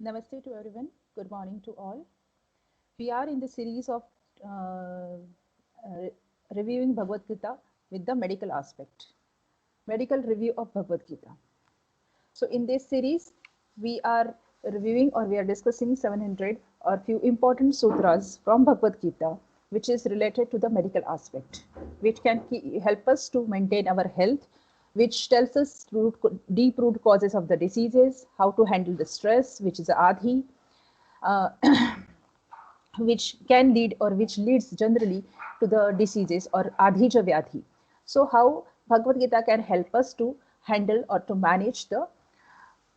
Namaste to everyone. Good morning to all. We are in the series of uh, uh, reviewing Bhagavad Gita with the medical aspect. Medical review of Bhagavad Gita. So in this series, we are reviewing or we are discussing 700 or few important sutras from Bhagavad Gita, which is related to the medical aspect, which can help us to maintain our health, which tells us deep root causes of the diseases, how to handle the stress, which is adhi, uh, which can lead or which leads generally to the diseases or adhija vyadhi. So how Bhagavad Gita can help us to handle or to manage the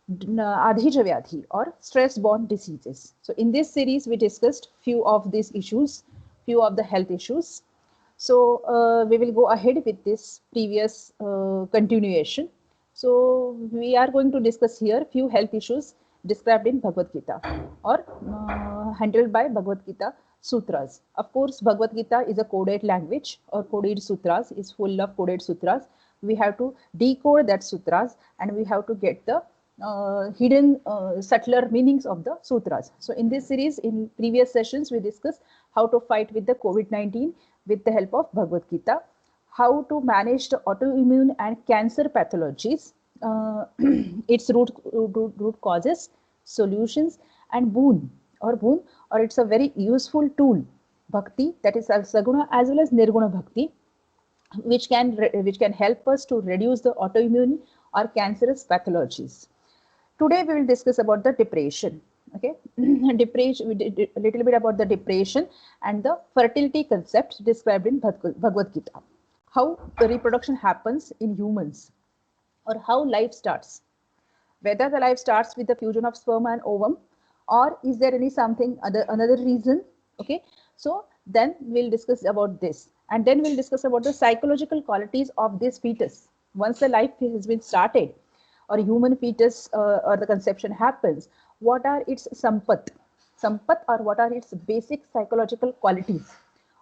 adhija vyadhi or stress-borne diseases. So in this series, we discussed few of these issues, few of the health issues. So we will go ahead with this previous continuation. So we are going to discuss here few health issues described in Bhagavad Gita or handled by Bhagavad Gita sutras. Of course, Bhagavad Gita is a coded language or coded sutras, is full of coded sutras. We have to decode that sutras and we have to get the hidden subtler meanings of the sutras. So in this series, in previous sessions, we discussed how to fight with the COVID-19 with the help of Bhagavad Gita, how to manage the autoimmune and cancer pathologies, its root causes, solutions, and boon, or it's a very useful tool, bhakti, that is saguna as well as nirguna bhakti, which can help us to reduce the autoimmune or cancerous pathologies. Today we will discuss about the depression. Okay, depression. We did a little bit about the depression and the fertility concept described in Bhagavad Gita. How the reproduction happens in humans, or how life starts. Whether the life starts with the fusion of sperm and ovum, or is there any something another reason? Okay, so then we'll discuss about this, and then we'll discuss about the psychological qualities of this fetus once the life has been started or human fetus or the conception happens. What are its sampat, or what are its basic psychological qualities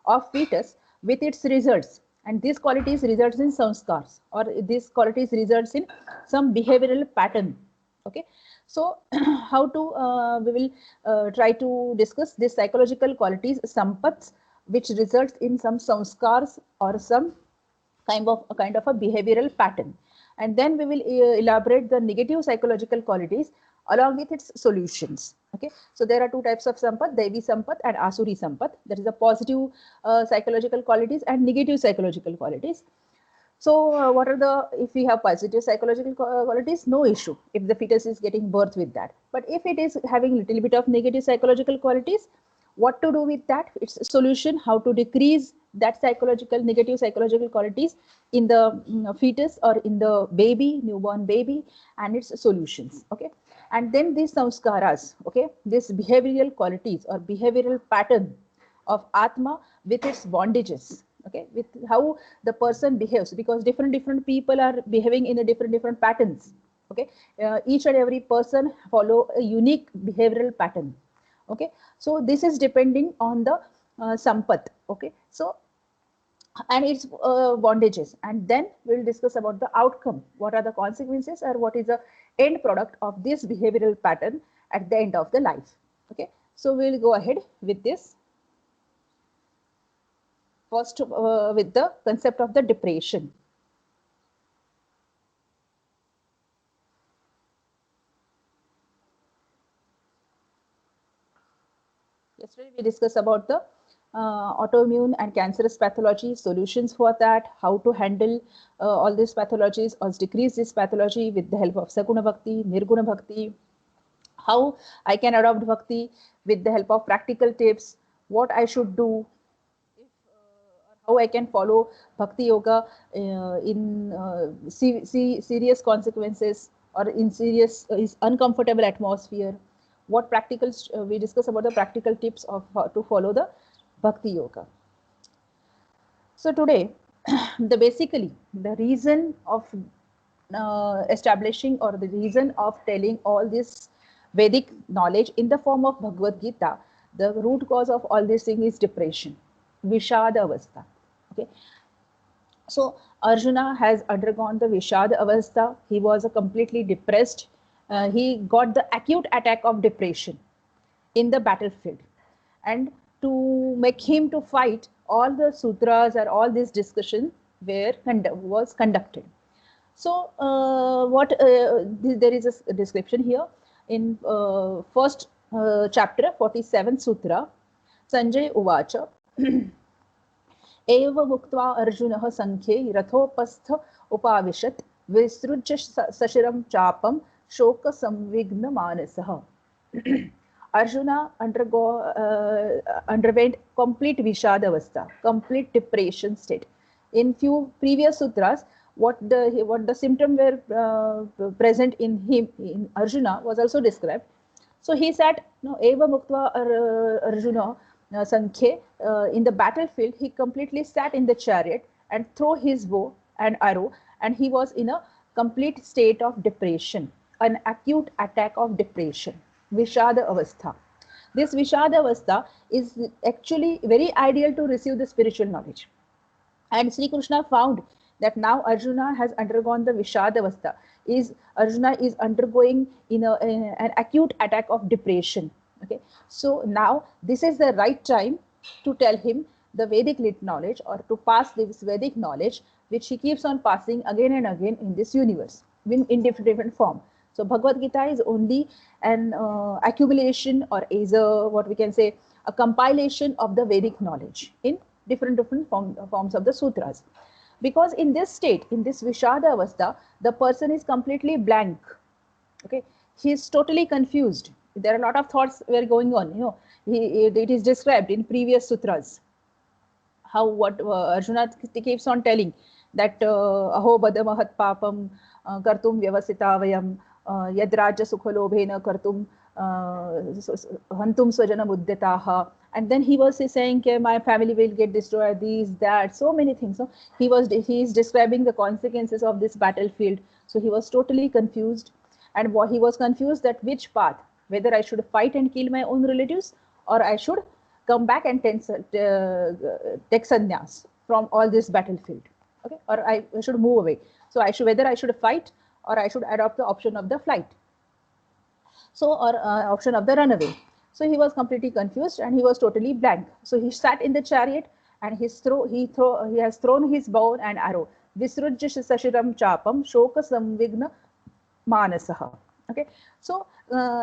of fetus with its results, and these qualities results in samskars, or these qualities results in some behavioral pattern. Okay, so how to we will try to discuss this psychological qualities sampats which results in some samskars or some kind of a behavioral pattern, and then we will elaborate the negative psychological qualities along with its solutions. Okay, so there are two types of sampat, devi sampat and asuri sampat. That is the positive psychological qualities and negative psychological qualities. So what are the, if we have positive psychological qualities, no issue if the fetus is getting birth with that. But if it is having little bit of negative psychological qualities, what to do with that? It's a solution, how to decrease that negative psychological qualities in the fetus or in the baby, newborn baby, and its solutions. Okay, and then these samskaras, okay, this behavioral qualities or behavioral pattern of atma with its bondages. Okay, with how the person behaves, because different people are behaving in a different patterns. Okay, each and every person follow a unique behavioral pattern. Okay, so this is depending on the sampat. Okay, so and its bondages, and then we'll discuss about the outcome, what are the consequences or what is the end product of this behavioral pattern at the end of the life. Okay, so we'll go ahead with this first with the concept of the depression. Yesterday we discussed about the autoimmune and cancerous pathology, solutions for that, how to handle all these pathologies or decrease this pathology with the help of Saguna Bhakti, Nirguna Bhakti, how I can adopt Bhakti with the help of practical tips, what I should do, or how I can follow Bhakti Yoga in serious consequences or in serious is uncomfortable atmosphere. What practical we discuss about the practical tips of how to follow the Bhakti Yoga. So today, basically the reason of establishing or the reason of telling all this Vedic knowledge in the form of Bhagavad Gita, the root cause of all this thing is depression, Vishada Avastha. Okay, so Arjuna has undergone the Vishad Avastha. He was completely depressed he got the acute attack of depression in the battlefield, and to make him to fight, all the sutras or all this discussion was conducted. So there is a description here in first chapter 47 sutra. Sanjay uvacha एव मुक्त्वा अर्जुनः संख्ये रथोपस्थ उपाविशत् विसृज्य सशिरं चापं शोक संविघ्न मानसः. Arjuna underwent complete Vishadavastha, complete depression state. In few previous sutras, what the symptom were present in him, in Arjuna, was also described. So he said, no, Eva Muktva Arjuna Sankhye, in the battlefield, he completely sat in the chariot and threw his bow and arrow, and he was in a complete state of depression, an acute attack of depression. Vishada Avastha. This Vishada Avastha is actually very ideal to receive the spiritual knowledge. And Sri Krishna found that now Arjuna has undergone the Vishada Avastha. Arjuna is undergoing an acute attack of depression. Okay, so now this is the right time to tell him the Vedic lit knowledge, or to pass this Vedic knowledge, which he keeps on passing again and again in this universe in different form. So Bhagavad Gita is only an accumulation, or is what we can say a compilation of the Vedic knowledge in different forms of the sutras. Because in this state, in this Vishada Avastha, the person is completely blank. Okay, he is totally confused. There are a lot of thoughts were going on. You know, it is described in previous sutras how what Arjuna keeps on telling that aho badamahat papam kartum vyavasita vayam yadraja sukhalobhena kartum hantum swajana muddataha. And then he was saying, okay, my family will get destroyed, these, that, so many things. So he is describing the consequences of this battlefield. So he was totally confused, and he was confused that which path, whether I should fight and kill my own relatives, or I should come back and take sannyas from all this battlefield. Okay, or I should move away. So whether I should fight, or I should adopt the option of the flight. So, or option of the runaway. So he was completely confused and he was totally blank. So he sat in the chariot and he has thrown his bow and arrow. Visrujya sashiram chapam shoka samvigna manasaha. Okay, so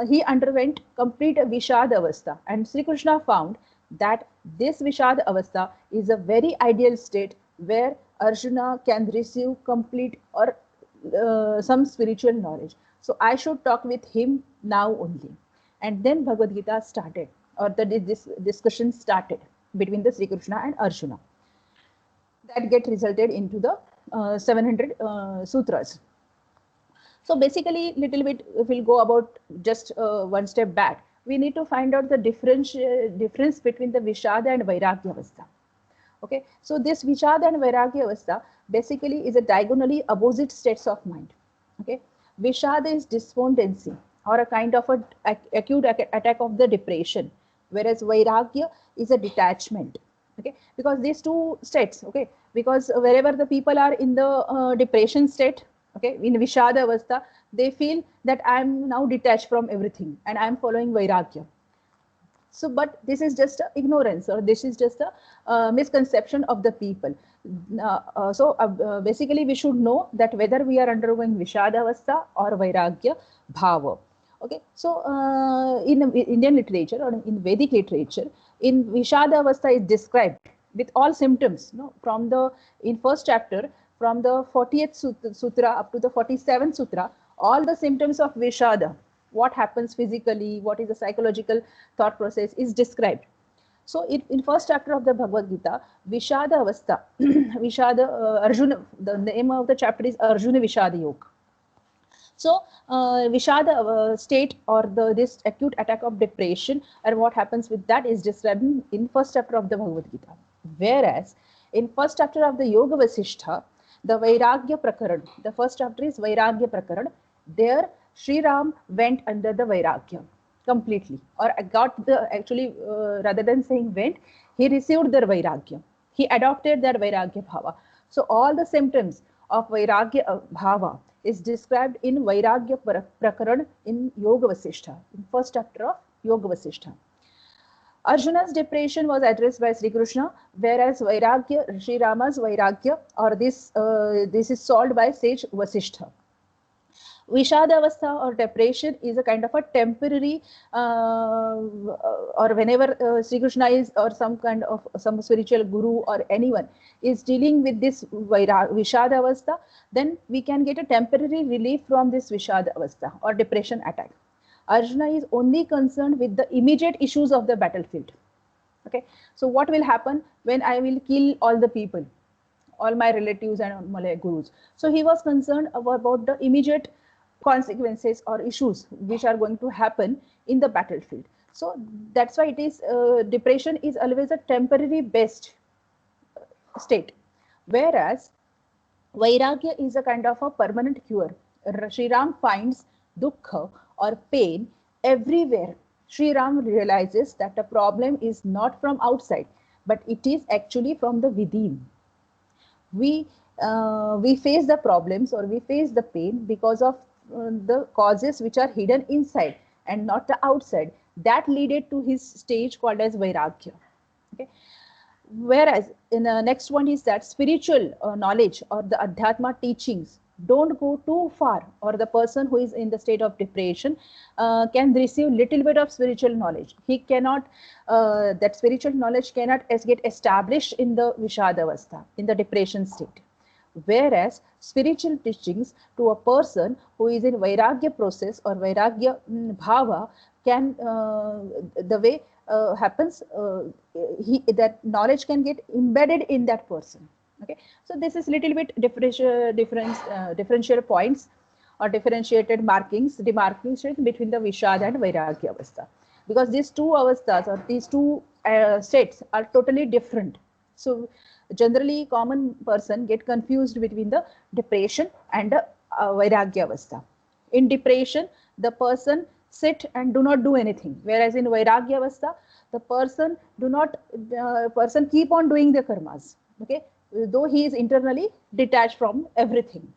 he underwent complete Vishada Avastha, and Sri Krishna found that this Vishada Avastha is a very ideal state where Arjuna can receive complete or some spiritual knowledge. So I should talk with him now only. And then Bhagavad Gita started, or this discussion started between the Sri Krishna and Arjuna. That resulted into the 700 sutras. So basically, little bit we'll go about just one step back. We need to find out the difference between the Vishada and Vairagya Avastha. Okay, so this Vishada and Vairagya Avastha basically is a diagonally opposite states of mind. Okay, Vishada is despondency, or a kind of a acute attack of the depression, whereas Vairagya is a detachment. Okay, because these two states, okay, because wherever the people are in the depression state, okay, in Vishada Avastha, they feel that I am now detached from everything and I am following Vairagya. So, but this is just ignorance, or this is just a misconception of the people. Basically, we should know that whether we are undergoing Vishada Avastha or Vairagya Bhava. Okay, so in Indian literature or in Vedic literature, in Vishada Avastha is described with all symptoms. No, in first chapter, from the 40th sutra up to the 47th sutra, all the symptoms of Vishada, what happens physically, what is the psychological thought process, is described. So in first chapter of the Bhagavad Gita, Vishada Avastha, Arjuna, the name of the chapter is Arjuna Vishada Yoga. So Vishada state, or this acute attack of depression, and what happens with that is described in first chapter of the Bhagavad Gita. Whereas in first chapter of the Yoga Vasishtha, the Vairagya Prakaran, the first chapter is Vairagya Prakaran. There Sri Ram went under the Vairagya completely, or got the, actually rather than saying went, he received their Vairagya. He adopted their Vairagya Bhava. So all the symptoms of Vairagya Bhava is described in Vairagya Prakaran in Yoga Vasishtha, in first chapter of Yoga Vasishtha. Arjuna's depression was addressed by Sri Krishna, whereas Vairagya, Sri Rama's Vairagya, or this is solved by sage Vasishtha. Vishadavastha or depression is a kind of a temporary, or whenever Sri Krishna is, or some kind of some spiritual guru or anyone is dealing with this Vishadavastha, then we can get a temporary relief from this Vishadavastha or depression attack. Arjuna is only concerned with the immediate issues of the battlefield. Okay, so what will happen when I will kill all the people, all my relatives and my gurus? So he was concerned about the immediate consequences or issues which are going to happen in the battlefield. So that's why it is depression is always a temporary based state, whereas Vairagya is a kind of a permanent cure. Sri Ram finds dukkha or pain everywhere. Sri Ram realizes that the problem is not from outside, but it is actually from the within. We face the problems or we face the pain because of the causes which are hidden inside and not the outside. That led to his stage called as Vairagya. Okay. Whereas in the next one is that spiritual knowledge or the Adhyatma teachings don't go too far, or the person who is in the state of depression can receive little bit of spiritual knowledge. He cannot, that spiritual knowledge cannot get established in the Vishadavastha, in the depression state. Whereas spiritual teachings to a person who is in Vairagya process or Vairagya Bhava can, the way happens, that knowledge can get embedded in that person. Okay, so this is little bit differential points or differentiated markings, demarcation between the Vishad and Vairagya Avastha, because these two avasthas or these two states are totally different. So generally common person get confused between the depression and the Vairagya Avastha. In depression, the person sit and do not do anything, whereas in Vairagya Avastha, the person person keep on doing the karmas. Okay, though he is internally detached from everything.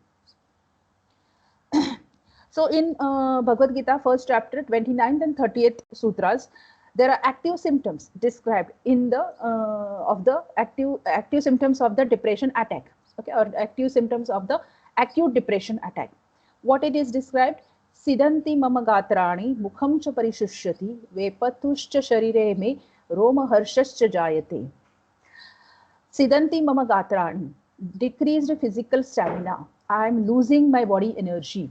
So in Bhagavad Gita, first chapter, 29th and 30th sutras, there are active symptoms described in the of the active symptoms of the depression attack. Okay, or active symptoms of the acute depression attack. What it is described? Sidanti mama gatrani mukham cha parishushyati vepatushcha sharire me roma harshascha jayate. Sidanti mama gatrani, decreased physical stamina. I am losing my body energy.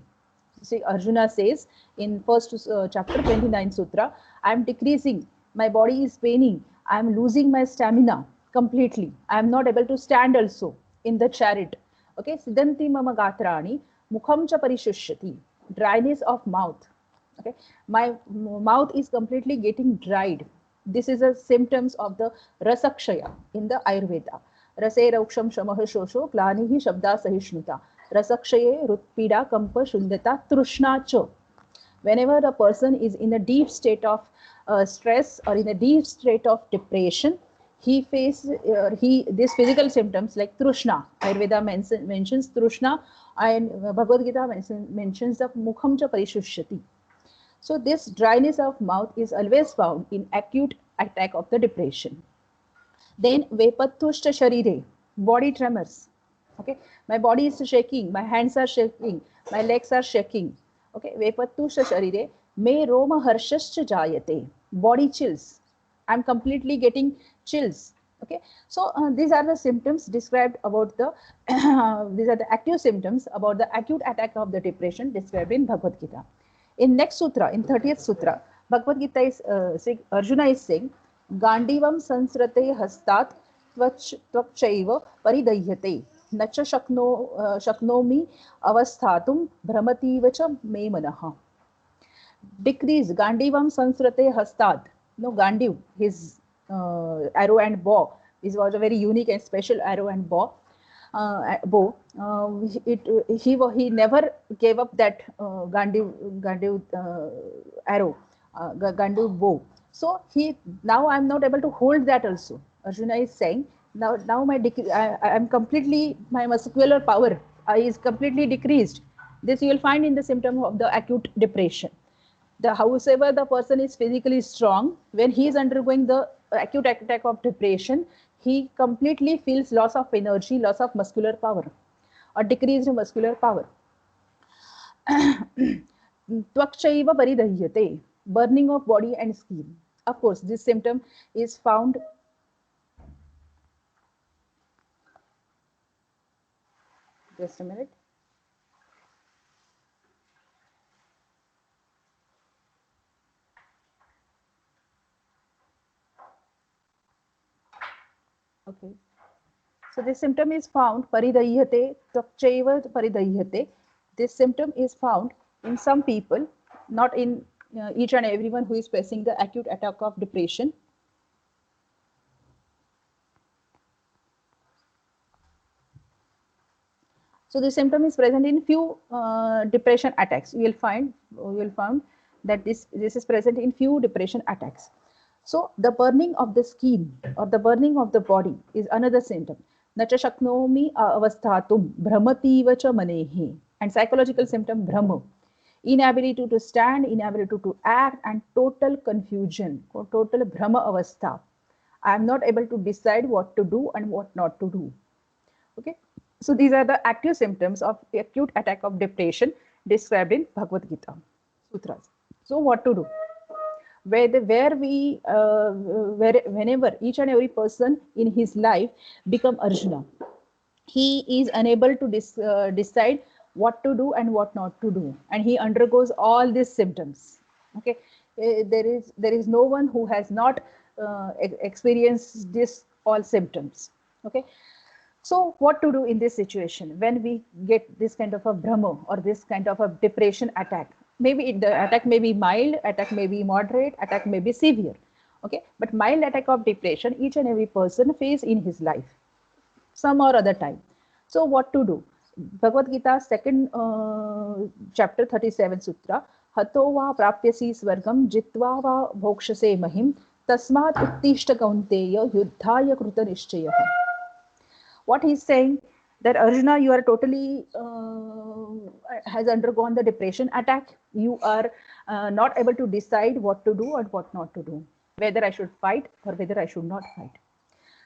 See, Arjuna says in first chapter 29 sutra, I am decreasing, my body is paining, I am losing my stamina completely. I am not able to stand also in the chariot. Okay, Sidanti mama gatrani mukham cha parishushyati, dryness of mouth. Okay, my mouth is completely getting dried. This is a symptoms of the rasakshaya in the Ayurveda. Rase rauksham shamah shosho klanihi shabda sahishnuta. Rasakshaye rutpida kampa shundata trushnacho. Whenever a person is in a deep state of stress or in a deep state of depression, he faces these physical symptoms like trushna. Ayurveda mentions trushna, and Bhagavad Gita mentions the mukham cha parishushyati. So this dryness of mouth is always found in acute attack of the depression. Then vepatushta sharire, body tremors. Okay, my body is shaking, my hands are shaking, my legs are shaking. Okay, vepatushta sharire me roma harshascha jayate, body chills. I'm completely getting chills. Okay, so these are the symptoms described about the these are the active symptoms about the acute attack of the depression described in Bhagavad Gita. In next sutra, in 30th sutra, Bhagavad Gita is Arjuna is saying, Gandivam sansrate hastat tvachaiva paridahyate nacha shaknomi avasthatum brahmativa cha me manaha. Decrease Gandivam sansrate hastat. No, Gandiv, his arrow and bow. This was a very unique and special arrow and bow. He never gave up that Gandiv arrow, Gandiv bow. So now I'm not able to hold that also. Arjuna is saying now I am completely, my muscular power is completely decreased. This you will find in the symptom of the acute depression. However, the person is physically strong, when he is undergoing the acute attack of depression, he completely feels loss of energy, loss of muscular power, or decreased muscular power. Tvakchaiva paridahyate, burning of body and skin. Of course, this symptom is found. Just a minute. Okay. So this symptom is found paridahyate, tvakchaiva paridahyate. This symptom is found in some people, not in each and everyone who is facing the acute attack of depression. So the symptom is present in few depression attacks. You will find that this is present in few depression attacks. So the burning of the skin or the burning of the body is another symptom. Nacha shaknomi avasthatum bhramativa cha manehi. And psychological symptom bhrama. Inability to stand, inability to act, and total confusion, or total bhrama avastha. I am not able to decide what to do and what not to do. Okay. So these are the active symptoms of acute attack of depression described in Bhagavad Gita sutras. So what to do? Whenever each and every person in his life become Arjuna, he is unable to decide what to do and what not to do, and he undergoes all these symptoms. Okay, there is no one who has not experienced this all symptoms. Okay. So what to do in this situation when we get this kind of a Brahma or this kind of a depression attack? Maybe the attack may be mild, attack may be moderate, attack may be severe. Okay, but mild attack of depression, each and every person face in his life, some or other time. So what to do? Bhagavad Gita second chapter 37 sutra, Hato va prapyasi swargam jitva va bhokshase mahim tasmat uttishta kaunteya yuddhaya kruta nishchayah. What he's saying, that Arjuna, you are totally has undergone the depression attack. You are not able to decide what to do and what not to do, whether I should fight or whether I should not fight.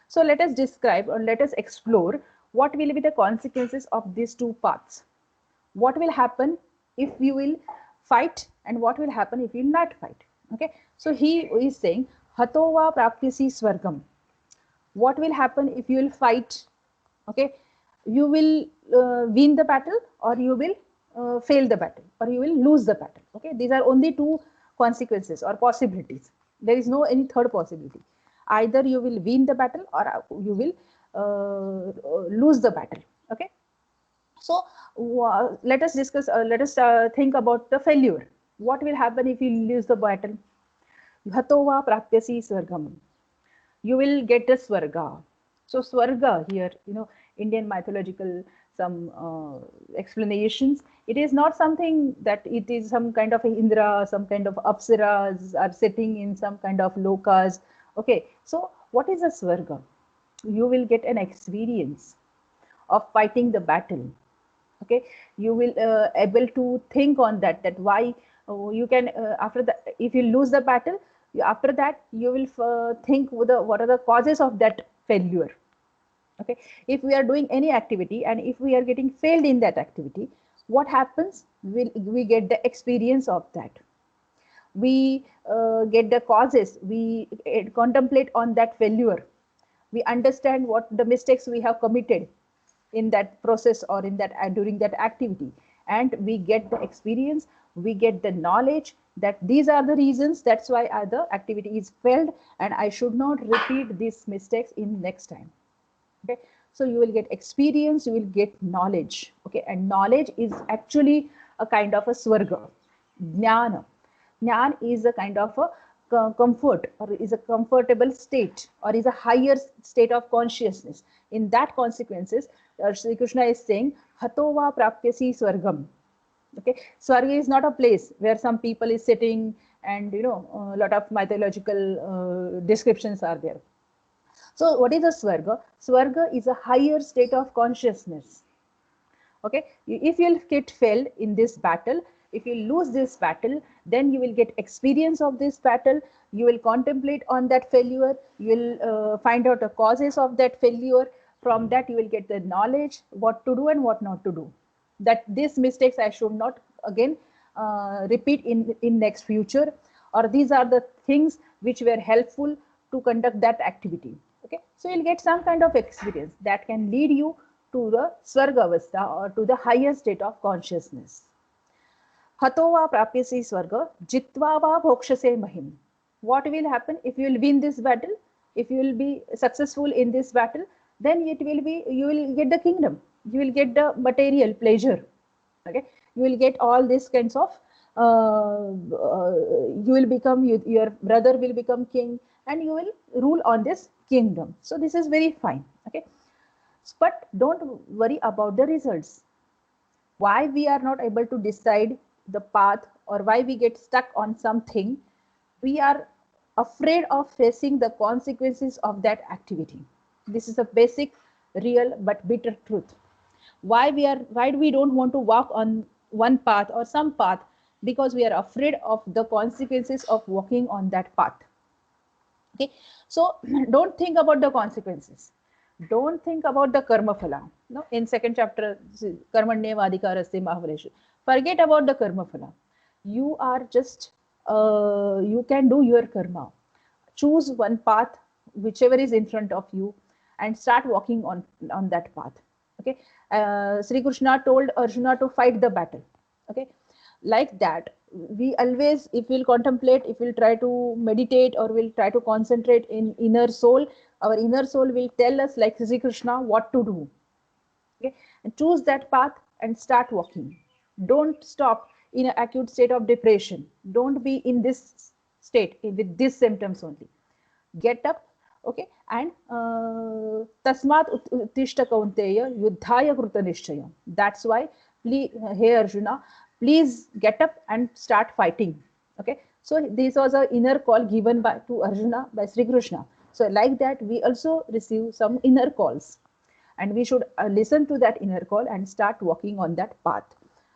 So let us describe or let us explore what will be the consequences of these two paths. What will happen if you will fight and what will happen if you will not fight. Okay. So he is saying, Hato va prapyasi swargam. What will happen if you will fight? Okay, you will win the battle or you will fail the battle or you will lose the battle. Okay, these are only two consequences or possibilities. There is no any third possibility. Either you will win the battle or you will lose the battle. Okay, so let us discuss, let us think about the failure. What will happen if you lose the battle? Hato va prapyasi swargam. You will get the swarga. So swarga here, Indian mythological some explanations. It is not something that it is some kind of a Indra, some kind of apsaras are sitting in some kind of lokas. Okay, so what is a swarga? You will get an experience of fighting the battle. Okay, you will able to think on that why you can after that, if you lose the battle, after that you will think what are the causes of that failure. Okay, if we are doing any activity and if we are getting failed in that activity, what happens? We get the experience of that. We get the causes. We contemplate on that failure. We understand what the mistakes we have committed in that process or in that during that activity, and we get the experience. We get the knowledge that these are the reasons. That's why the activity is failed, and I should not repeat these mistakes in next time. Okay, so you will get experience, you will get knowledge. Okay, and knowledge is actually a kind of a swarga. Jnana is a kind of a comfort, or is a comfortable state, or is a higher state of consciousness. In that consequences, Sri Krishna is saying, Hato va prapyasi swargam. Okay, swarga is not a place where some people is sitting and a lot of mythological descriptions are there. So what is a swarga? Swarga is a higher state of consciousness. Okay, if you'll get failed in this battle, if you lose this battle, then you will get experience of this battle. You will contemplate on that failure. You will find out the causes of that failure. From that, you will get the knowledge what to do and what not to do. That these mistakes I should not again repeat in next future, or these are the things which were helpful to conduct that activity. Okay, so you'll get some kind of experience that can lead you to the Svargavastha, or to the higher state of consciousness. Hato va prapyasi swarga, jitva va bhokshase mahim. What will happen if you will win this battle? If you will be successful in this battle, then it will be, you will get the kingdom. You will get the material pleasure. Okay, you will get all these kinds of. You will become, your brother will become king, and you will rule on this kingdom. So this is very fine. Okay, but don't worry about the results. Why we are not able to decide the path, or why we get stuck on something? We are afraid of facing the consequences of that activity. This is a basic, real but bitter truth. Why we don't want to walk on one path or some path? Because we are afraid of the consequences of walking on that path. Okay, so don't think about the consequences. Don't think about the karma phala. No, in second chapter, karmanye vadikaraste mahavreshu. Forget about the karma phala. You are just, you can do your karma. Choose one path, whichever is in front of you, and start walking on that path. Okay, Sri Krishna told Arjuna to fight the battle. Okay, like that, we always, if we'll contemplate, if we'll try to meditate, or we'll try to concentrate in inner soul, our inner soul will tell us, like Sri Krishna, what to do. Okay, and choose that path and start walking. Don't stop in an acute state of depression. Don't be in this state with these symptoms only. Get up. Okay, and tasmat uttishta kaunteya yuddhaya kruta nishchaya. That's why, please, hey Arjuna, please get up and start fighting. Okay, so this was an inner call given by to Arjuna by Sri Krishna. So like that, we also receive some inner calls, and we should listen to that inner call and start walking on that path.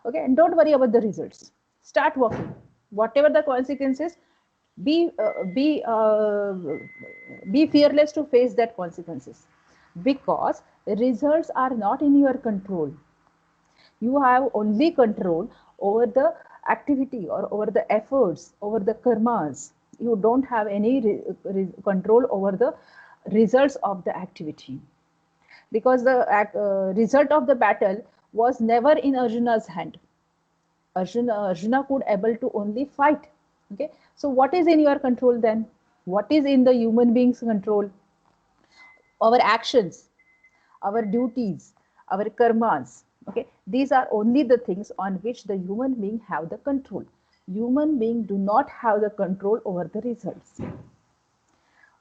Okay, and don't worry about the results. Start walking. Whatever the consequences, be be fearless to face that consequences, because results are not in your control. You have only control over the activity, or over the efforts, over the karmas. You don't have any control over the results of the activity, because the result of the battle was never in Arjuna's hand. Arjuna could able to only fight. Okay, so what is in your control then? What is in the human being's control? Our actions, our duties, our karmas. Okay, these are only the things on which the human being have the control. Human being do not have the control over the results.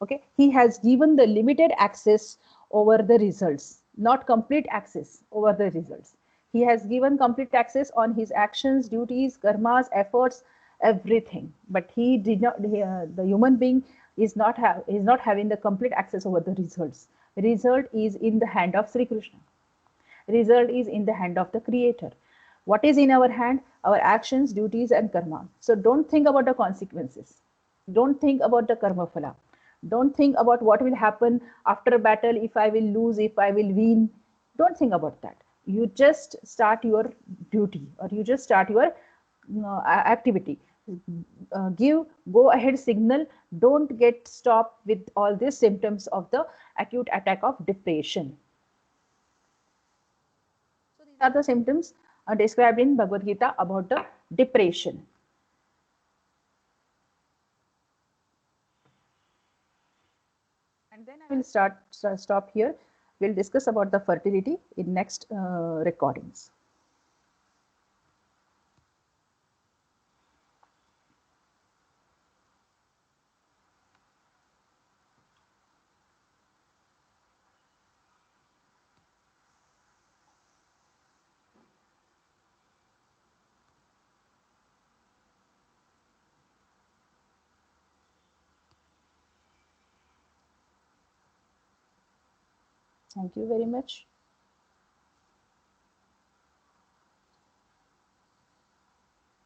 Okay, he has given the limited access over the results, not complete access over the results. He has given complete access on his actions, duties, karmas, efforts, everything, but he did not, the human being is not having the complete access over the results. Result is in the hand of Sri Krishna. Result is in the hand of the creator. What is in our hand? Our actions, duties, and karma. So don't think about the consequences. Don't think about the karma phala. Don't think about what will happen after a battle, if I will lose, if I will win. Don't think about that. You just start your duty, or you just start your activity. Go ahead signal. Don't get stopped with all these symptoms of the acute attack of depression. So these are the symptoms described in Bhagavad Gita about the depression. And then I will stop here. We'll discuss about the fertility in next recordings. Thank you very much.